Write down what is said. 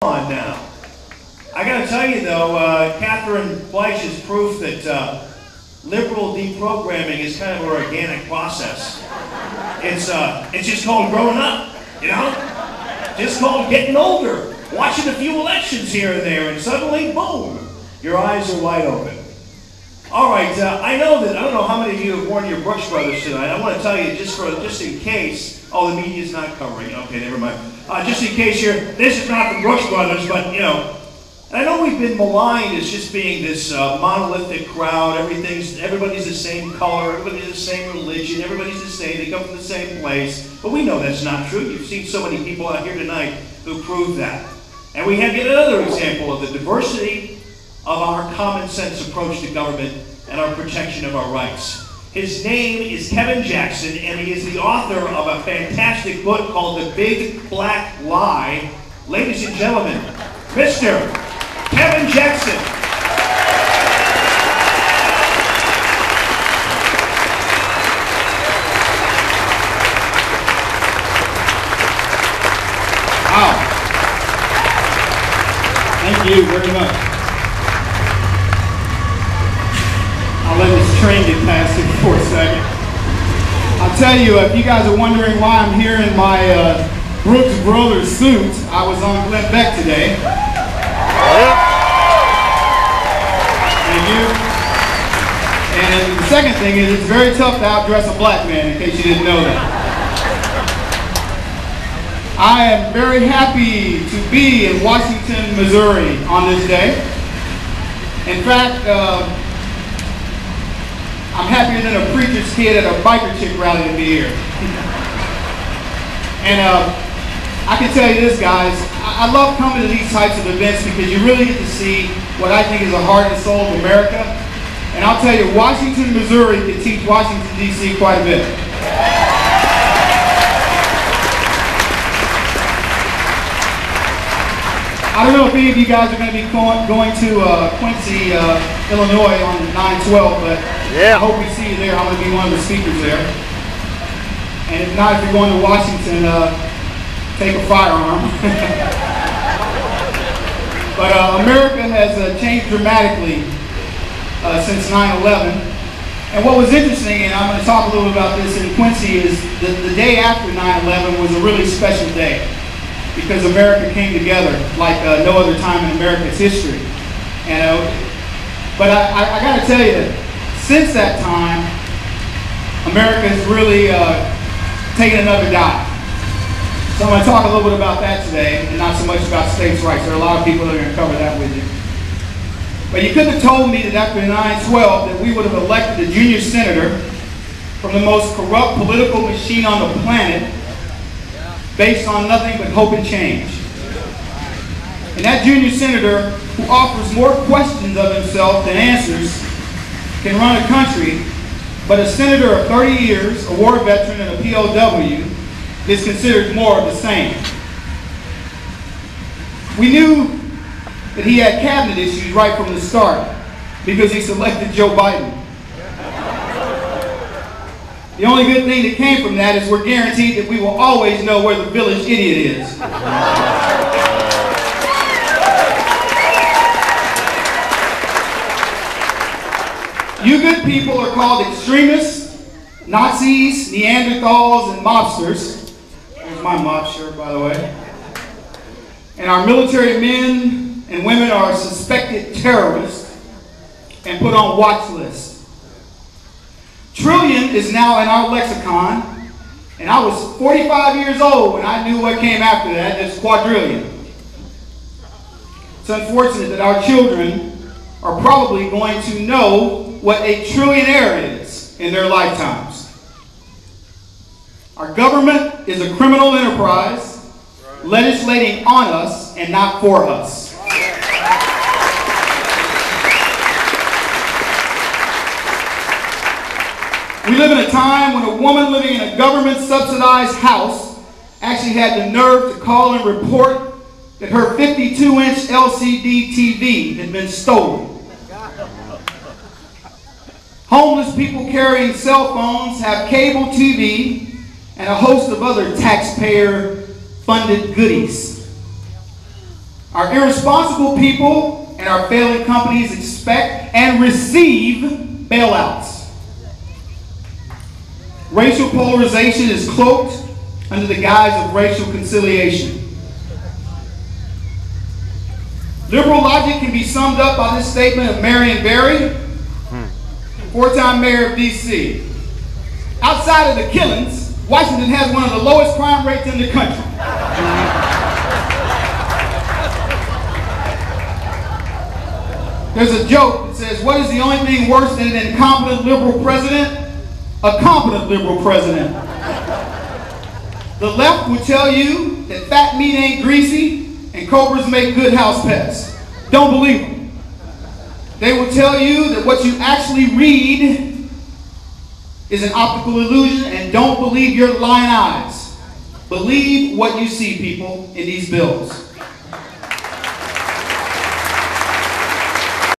On now. I gotta tell you though, Catherine Fleisch is proof that liberal deprogramming is kind of an organic process. It's just called growing up, you know? Just called getting older, watching a few elections here and there, and suddenly, boom, your eyes are wide open. All right, I don't know how many of you have worn your Brooks Brothers tonight. I want to tell you, just in case, the media's not covering it. Okay, never mind. Just in case this is not the Brooks Brothers, but, you know, and I know we've been maligned as just being this monolithic crowd. Everybody's the same color, everybody's the same religion, everybody's the same, they come from the same place. But we know that's not true. You've seen so many people out here tonight who prove that. And we have yet another example of the diversity of our common sense approach to government and our protection of our rights. His name is Kevin Jackson, and he is the author of a fantastic book called The Big Black Lie. Ladies and gentlemen, Mr. Kevin Jackson. Wow. Thank you very much. I'll let this train get past it for a second. I'll tell you, if you guys are wondering why I'm here in my Brooks Brothers suit, I was on Glenn Beck today. Thank you. And the second thing is, it's very tough to outdress a black man, in case you didn't know that. I am very happy to be in Washington, Missouri on this day. In fact, I'm happier than a preacher's kid at a biker chick rally to be here. And I can tell you this, guys, I love coming to these types of events because you really get to see what I think is the heart and soul of America. And I'll tell you, Washington, Missouri can teach Washington, D.C. quite a bit. I don't know if any of you guys are going to be going to Quincy, Illinois on 9/12, but yeah. I hope we see you there. I'm going to be one of the speakers there. And if not, if you're going to Washington, take a firearm. But America has changed dramatically since 9/11. And what was interesting, and I'm going to talk a little bit about this in Quincy, is the day after 9/11 was a really special day, because America came together like no other time in America's history. But I got to tell you, since that time, America has really taken another dive. So I'm going to talk a little bit about that today, and not so much about states' rights. There are a lot of people that are going to cover that with you. But you couldn't have told me that after 9/12 that we would have elected a junior senator from the most corrupt political machine on the planet, based on nothing but hope and change. And that junior senator, who offers more questions of himself than answers, can run a country, but a senator of 30 years, a war veteran, and a POW is considered more of the same. We knew that he had cabinet issues right from the start because he selected Joe Biden. The only good thing that came from that is we're guaranteed that we will always know where the village idiot is. You good people are called extremists, Nazis, Neanderthals, and mobsters. There's my mob shirt, by the way. And our military men and women are suspected terrorists and put on watch lists. Trillion is now in our lexicon, and I was 45 years old when I knew what came after that. It's quadrillion. It's unfortunate that our children are probably going to know what a trillionaire is in their lifetimes. Our government is a criminal enterprise, legislating on us and not for us. We live in a time when a woman living in a government-subsidized house actually had the nerve to call and report that her 52-inch LCD TV had been stolen. Homeless people carrying cell phones have cable TV and a host of other taxpayer-funded goodies. Our irresponsible people and our failing companies expect and receive bailouts. Racial polarization is cloaked under the guise of racial conciliation. Liberal logic can be summed up by this statement of Marion Barry, four-time mayor of D.C. Outside of the killings, Washington has one of the lowest crime rates in the country. There's a joke that says, what is the only thing worse than an incompetent liberal president? A competent liberal president. The left will tell you that fat meat ain't greasy and cobras make good house pets. Don't believe them. They will tell you that what you actually read is an optical illusion, and don't believe your lying eyes. Believe what you see, people, in these bills.